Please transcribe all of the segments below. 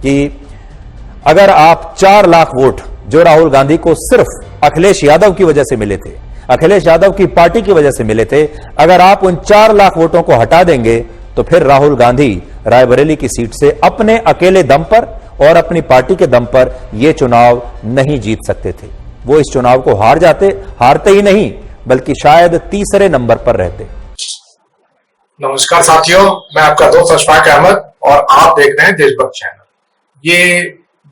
कि अगर आप 4 लाख वोट जो राहुल गांधी को सिर्फ अखिलेश यादव की वजह से मिले थे, अखिलेश यादव की पार्टी की वजह से मिले थे, अगर आप उन 4 लाख वोटों को हटा देंगे तो फिर राहुल गांधी रायबरेली की सीट से अपने अकेले दम पर और अपनी पार्टी के दम पर यह चुनाव नहीं जीत सकते थे। वो इस चुनाव को हारते ही नहीं बल्कि शायद तीसरे नंबर पर रहते। नमस्कार साथियों, मैं आपका दोस्त अशफाक अहमद और आप देख रहे हैं देशभक्त चैनल। ये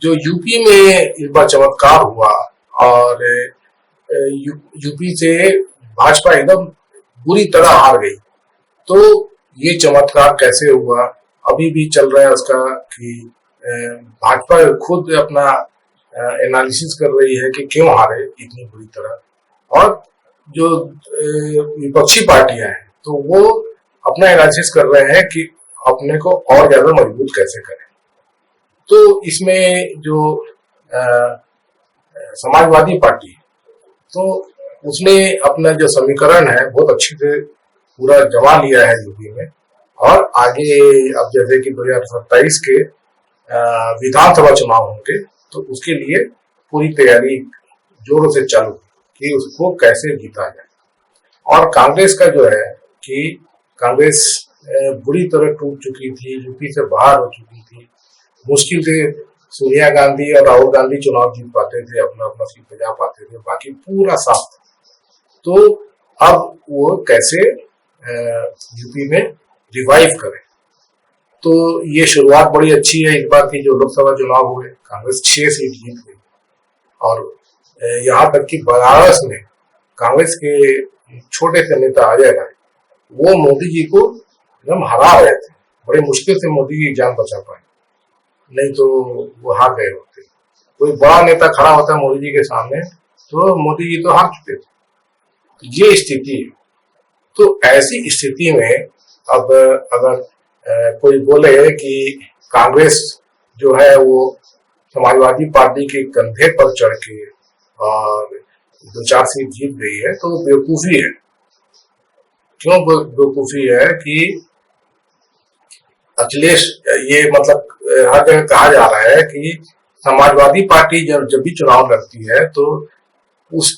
जो यूपी में इस बार चमत्कार हुआ और यूपी से भाजपा एकदम बुरी तरह हार गई, तो ये चमत्कार कैसे हुआ अभी भी चल रहा है उसका कि भाजपा खुद अपना एनालिसिस कर रही है कि क्यों हारे इतनी बुरी तरह, और जो विपक्षी पार्टियां हैं तो वो अपना एनालिसिस कर रहे हैं कि अपने को और ज्यादा मजबूत कैसे करें। तो इसमें जो समाजवादी पार्टी, तो उसने अपना जो समीकरण है बहुत अच्छे से पूरा जमा लिया है यूपी में, और आगे अब जैसे कि 2027 के विधानसभा चुनाव होंगे तो उसके लिए पूरी तैयारी जोरों से चालू कि उसको कैसे जीता जाए। और कांग्रेस का जो है कि कांग्रेस बुरी तरह टूट चुकी थी, यूपी से बाहर हो चुकी थी, मुश्किल से सोनिया गांधी और राहुल गांधी चुनाव जीत पाते थे, अपना अपना सीट पे जा पाते थे, बाकी पूरा साफ। तो अब वो कैसे यूपी में रिवाइव करें, तो ये शुरुआत बड़ी अच्छी है। इस बार की जो लोकसभा चुनाव हुए कांग्रेस 6 सीट जीत गई, और यहाँ तक कि बनारस में कांग्रेस के छोटे से नेता अजय राय, वो मोदी जी को एकदम हरा रहे थे, बड़े मुश्किल से मोदी की जान बचा पाए, नहीं तो वो हार गए होते। कोई बड़ा नेता खड़ा होता मोदी जी के सामने तो मोदी जी तो हार चुके थे। ये स्थिति है। तो ऐसी स्थिति में अब अगर कोई बोले कि कांग्रेस जो है वो समाजवादी पार्टी के कंधे पर चढ़ के और 2-4 सीट जीत गई है, तो बेवकूफी है। क्यों बेवकूफी है कि अखिलेश, ये मतलब हर जगह कहा जा रहा है कि समाजवादी पार्टी जब भी चुनाव लड़ती है तो उस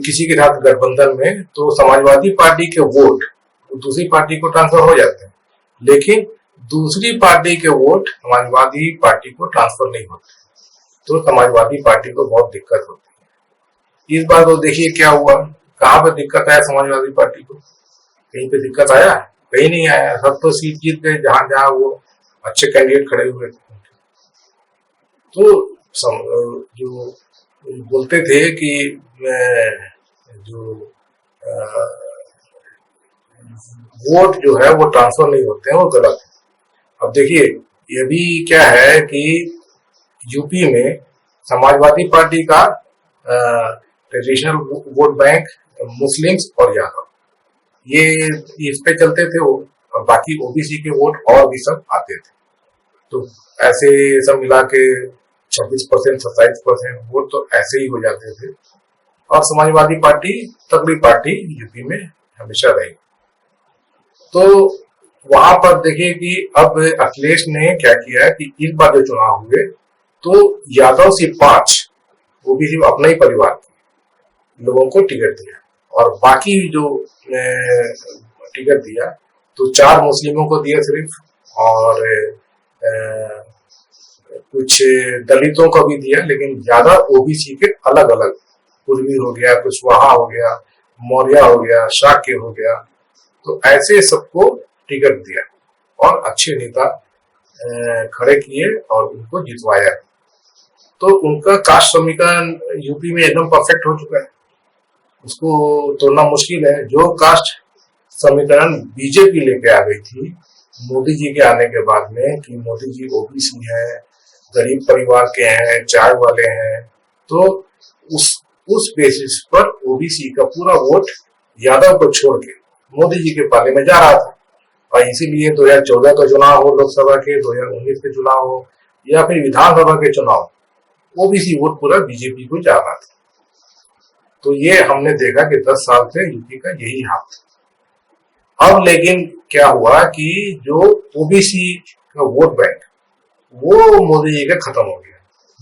किसी के साथ गठबंधन में, तो समाजवादी पार्टी के वोट दूसरी पार्टी को ट्रांसफर हो जाते हैं, लेकिन दूसरी पार्टी के वोट समाजवादी पार्टी को ट्रांसफर नहीं होते, तो समाजवादी पार्टी को बहुत दिक्कत होती है। इस बार तो देखिए क्या हुआ, कहाँ पे दिक्कत आया समाजवादी पार्टी को? कहीं पे दिक्कत आया? कहीं नहीं आया। सब तो सीट जीत गए जहां जहां वो अच्छे कैंडिडेट खड़े हुए थे। तो जो बोलते थे कि जो वोट जो है वो ट्रांसफर नहीं होते हैं, वो गलत है। अब देखिए ये भी क्या है कि यूपी में समाजवादी पार्टी का ट्रेडिशनल वोट बैंक मुस्लिम्स और यादव, ये इस पे चलते थे वो, और बाकी ओबीसी के वोट और भी सब आते थे। तो ऐसे सब मिला के 26%, 27% वोट तो ऐसे ही हो जाते थे, और समाजवादी पार्टी तगड़ी पार्टी यूपी में हमेशा रही। तो वहां पर देखिए कि अब अखिलेश ने क्या किया है कि इस बार जो चुनाव हुए तो यादव से 5 ओबीसी अपने ही परिवार के लोगों को टिकट दिया, और बाकी जो टिकट दिया तो 4 मुस्लिमों को दिया सिर्फ, और कुछ दलितों को भी दिया, लेकिन ज्यादा ओबीसी के अलग अलग, कुर्मी हो गया, कुशवाहा हो गया, मौर्य हो गया, शाक्य हो गया, तो ऐसे सबको टिकट दिया और अच्छे नेता खड़े किए और उनको जितवाया। तो उनका कास्ट समीकरण यूपी में एकदम परफेक्ट हो चुका है, उसको तोड़ना मुश्किल है। जो कास्ट समीकरण बीजेपी लेके आ गई थी मोदी जी के आने के बाद में कि मोदी जी ओबीसी है, गरीब परिवार के हैं, चाय वाले हैं, तो उस बेसिस पर ओबीसी का पूरा वोट यादव को छोड़ के मोदी जी के पाले में जा रहा था। और इसीलिए 2014 का चुनाव हो, लोकसभा के 2019 के चुनाव हो, या फिर विधानसभा के चुनाव, ओबीसी वोट पूरा बीजेपी को जा रहा था। तो ये हमने देखा कि 10 साल से यूपी का यही हाल था। अब लेकिन क्या हुआ कि जो ओबीसी का वोट बैंक वो मोदी जी का खत्म हो गया।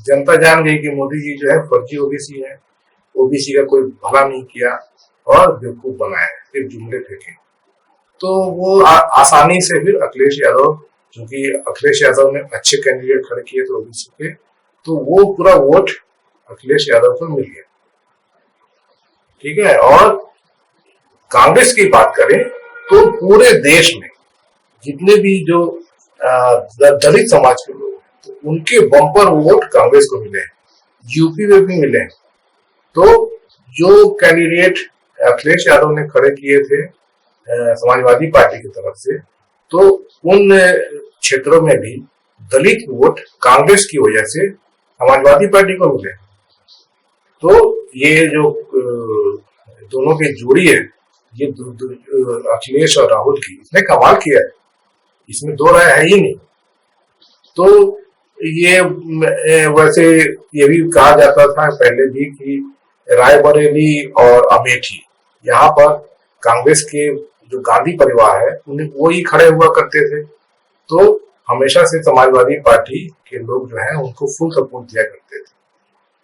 जनता जान गई कि मोदी जी जो है फर्जी ओबीसी है, ओबीसी का कोई भला नहीं किया और बेवकूफ बनाया, सिर्फ जुमले फेंके। तो वो आसानी से फिर अखिलेश यादव, क्योंकि अखिलेश यादव ने अच्छे कैंडिडेट खड़े किए थे ओबीसी के, तो वो पूरा वोट अखिलेश यादव को मिल गया। ठीक है। और कांग्रेस की बात करें तो पूरे देश में जितने भी जो दलित समाज के लोग हैं, तो उनके बम्पर वोट कांग्रेस को मिले हैं, यूपी में भी मिले हैं। तो जो कैंडिडेट अखिलेश यादव ने खड़े किए थे समाजवादी पार्टी की तरफ से, तो उन क्षेत्रों में भी दलित वोट कांग्रेस की वजह से समाजवादी पार्टी को मिले। तो ये जो दोनों की जोड़ी है, ये अखिलेश और राहुल की, इसने कमाल किया है, इसमें दो राय है ही नहीं। तो ये वैसे ये भी कहा जाता था पहले भी कि रायबरेली और अमेठी, यहाँ पर कांग्रेस के जो गांधी परिवार है उन्हें वो ही खड़े हुआ करते थे। तो हमेशा से समाजवादी पार्टी के लोग जो है उनको फुल सपोर्ट दिया करते थे।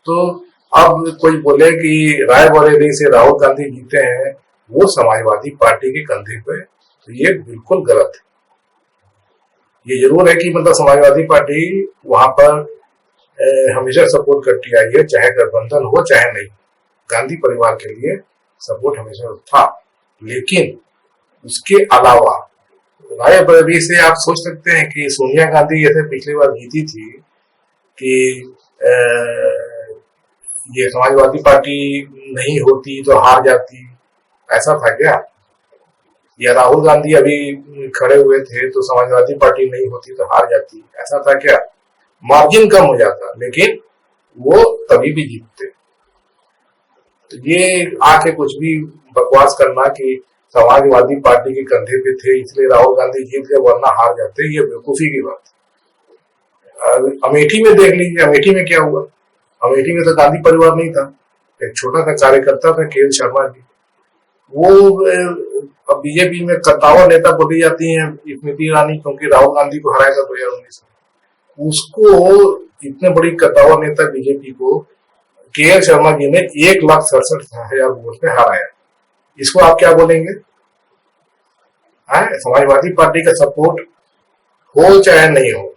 तो अब कोई बोले कि रायबरेली से राहुल गांधी जीते हैं, वो समाजवादी पार्टी के कंधे पे, तो ये बिल्कुल गलत है। ये जरूर है कि मतलब समाजवादी पार्टी वहां पर हमेशा सपोर्ट करती आई है, चाहे गठबंधन हो चाहे नहीं, गांधी परिवार के लिए सपोर्ट हमेशा था। लेकिन उसके अलावा रायबरेली से आप सोच सकते हैं कि सोनिया गांधी जैसे पिछली बार जीती थी कि ये समाजवादी पार्टी नहीं होती तो हार जाती, ऐसा था क्या? या राहुल गांधी अभी खड़े हुए थे तो समाजवादी पार्टी नहीं होती तो हार जाती, ऐसा था क्या? मार्जिन कम हो जाता, लेकिन वो तभी भी जीतते। तो ये आके कुछ भी बकवास करना कि समाजवादी पार्टी के कंधे पे थे इसलिए राहुल गांधी जीत गए वरना हार जाते, ये बेवकूफी की बात है। अमेठी में देख लीजिए, अमेठी में क्या हुआ। अमेठी में तो गांधी परिवार नहीं था, एक छोटा सा कार्यकर्ता था के एल शर्मा जी, वो अब बीजेपी में कद्दावर नेता बोली जाती है स्मृति ईरानी, क्योंकि राहुल गांधी को हराया था 2019 में। उसको इतने बड़ी कद्दावर नेता बीजेपी को के एल शर्मा जी ने 1,67,000 वोट पे हराया। इसको आप क्या बोलेंगे? समाजवादी पार्टी का सपोर्ट हो चाहे नहीं हो,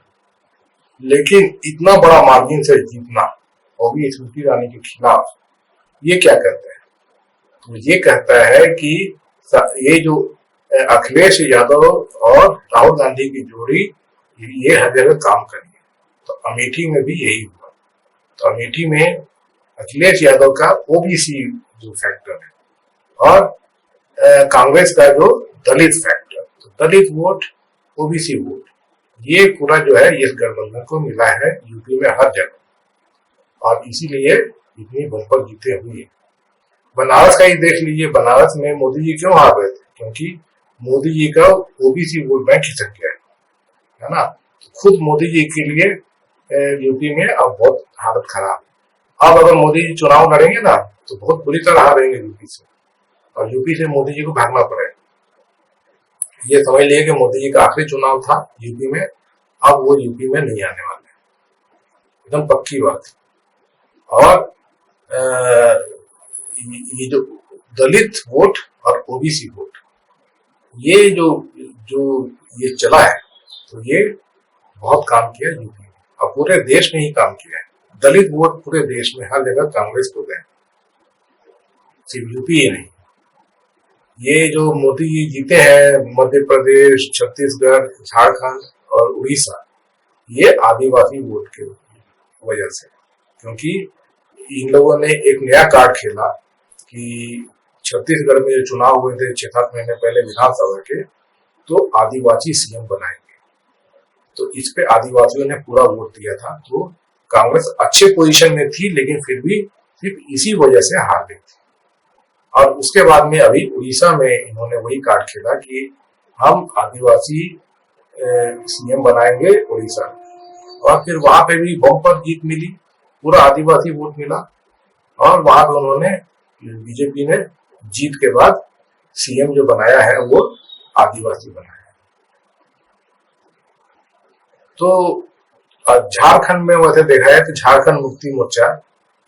लेकिन इतना बड़ा मार्जिन से जीतना, और भी स्मृति ईरानी के खिलाफ, ये क्या कहता है? तो ये कहता है कि ये जो अखिलेश यादव और राहुल गांधी की जोड़ी, ये हर जगह काम करेगी। तो अमेठी में भी यही हुआ। तो अमेठी में अखिलेश यादव का ओबीसी जो फैक्टर है और कांग्रेस का जो दलित फैक्टर, तो दलित वोट ओबीसी वोट, ये पूरा जो है इस गठबंधन को मिला है यूपी में हर जगह, और इसीलिए इतनी बम्पर जीते हुए। बनारस का ही देख लीजिए, बनारस में मोदी जी क्यों हार रहे थे? क्योंकि मोदी जी का ओबीसी वोट बैंक खिसक गया है ना। तो खुद मोदी जी के लिए यूपी में अब बहुत हालत खराब। अब अगर मोदी जी चुनाव लड़ेंगे ना तो बहुत बुरी तरह हारेंगे यूपी से, और यूपी से मोदी जी को भागना पड़ेगा। ये समझ लिए कि मोदी जी का आखिरी चुनाव था यूपी में, अब वो यूपी में नहीं आने वाले, एकदम पक्की बात। और ये जो दलित वोट और ओबीसी वोट, ये जो ये चला है, तो ये बहुत काम किया यूपी में, और पूरे देश में ही काम किया है। दलित वोट पूरे देश में हर जगह कांग्रेस को गए, सिर्फ यूपी ही नहीं। ये जो मोदी जी जीते हैं मध्य प्रदेश, छत्तीसगढ़, झारखंड और उड़ीसा, ये आदिवासी वोट के वजह से, क्योंकि इन लोगों ने एक नया कार्ड खेला कि छत्तीसगढ़ में जो चुनाव हुए थे 6-7 महीने पहले विधानसभा के, तो आदिवासी सीएम बनाएंगे। तो इस पे आदिवासियों ने पूरा वोट दिया था। तो कांग्रेस अच्छे पोजीशन में थी, लेकिन फिर भी सिर्फ इसी वजह से हार गई थी। और उसके बाद में अभी उड़ीसा में इन्होंने वही कार्ड खेला कि हम आदिवासी सीएम बनाएंगे उड़ीसा, और फिर वहां पे भी बम्पर जीत मिली, पूरा आदिवासी वोट मिला, और वहां पे उन्होंने बीजेपी ने जीत के बाद सीएम जो बनाया है वो आदिवासी बनाया है। तो और झारखंड में वैसे देखा है तो झारखंड मुक्ति मोर्चा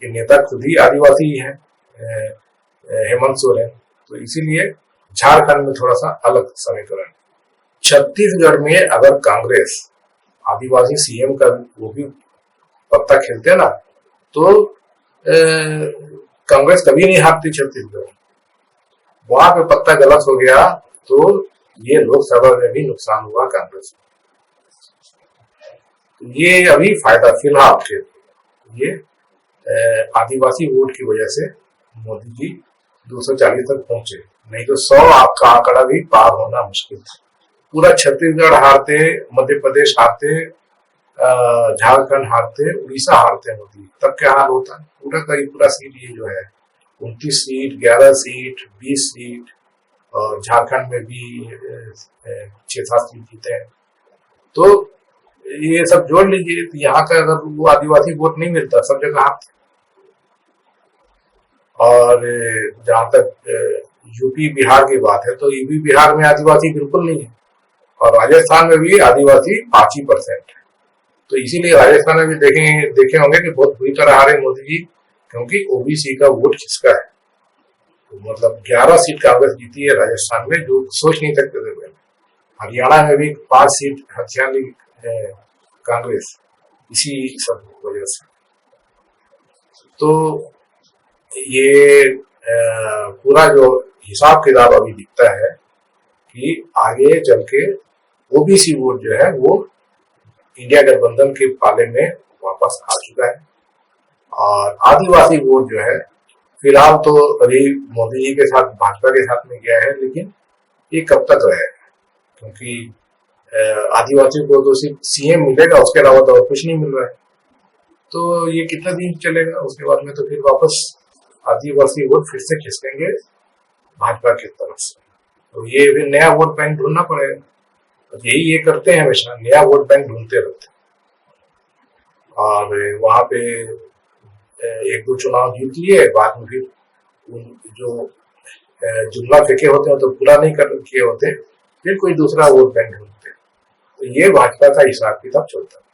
के नेता खुद ही आदिवासी ही है, हेमंत सोरेन, तो इसीलिए झारखंड में थोड़ा सा अलग समीकरण। छत्तीसगढ़ में अगर कांग्रेस आदिवासी सीएम का वो भी पत्ता खेलते ना तो कांग्रेस कभी नहीं हारती छत्तीसगढ़। वहां पे पत्ता गलत हो गया तो ये लोकसभा में भी नुकसान हुआ कांग्रेस को। ये अभी फायदा फिलहाल के ये आदिवासी वोट की वजह से मोदी जी 240 तक पहुंचे, नहीं तो 100 आपका आंकड़ा भी पार होना मुश्किल था। पूरा छत्तीसगढ़ हारते, मध्य प्रदेश हारते, झारखंड हारते, उड़ीसा हारते मोदी, तब क्या हाल होता है। पूरा का पूरा सीट ये जो है 29 सीट, 11 सीट, 20 सीट, और झारखंड में भी 6-7 सीट जीते हैं। तो ये सब जोड़ लीजिए तो यहाँ का अगर वो आदिवासी वोट नहीं मिलता, सब जगह हारते। और जहां तक यूपी बिहार की बात है तो यूपी बिहार में आदिवासी बिल्कुल नहीं है, और राजस्थान में भी आदिवासी 5% है। तो इसीलिए राजस्थान में भी देखे होंगे कि बहुत बुरी तरह हारे मोदी जी, क्योंकि ओबीसी का वोट किसका है। तो मतलब 11 सीट कांग्रेस जीती है राजस्थान में, जो सोच नहीं सकते थे पहले। हरियाणा में भी 5 सीट हथियार ली कांग्रेस, इसी सब वजह से। तो ये पूरा जो हिसाब किताब अभी दिखता है कि आगे चल के ओबीसी वोट जो है वो इंडिया गठबंधन के पाले में वापस आ चुका है, और आदिवासी वोट जो है फिलहाल तो अभी मोदी जी के साथ भाजपा के साथ में गया है, लेकिन ये कब तक रहेगा, क्योंकि आदिवासी को तो सिर्फ सीएम मिलेगा, उसके अलावा तो और कुछ नहीं मिल रहा है। तो ये कितना दिन चलेगा, उसके बाद में तो फिर वापस आदिवासी वोट फिर से खिसकेंगे भाजपा की तरफ से। तो ये फिर नया वोट बैंक ढूंढना पड़ेगा। तो यही ये करते हैं, हमेशा नया वोट बैंक ढूंढते रहते हैं, और वहां पे 1-2 चुनाव जीत लिए, बाद में फिर जो जुमला फेंके होते हैं तो पूरा नहीं कर किए होते, फिर कोई दूसरा वोट बैंक ढूंढते। तो ये भाजपा का हिसाब किताब चलता है।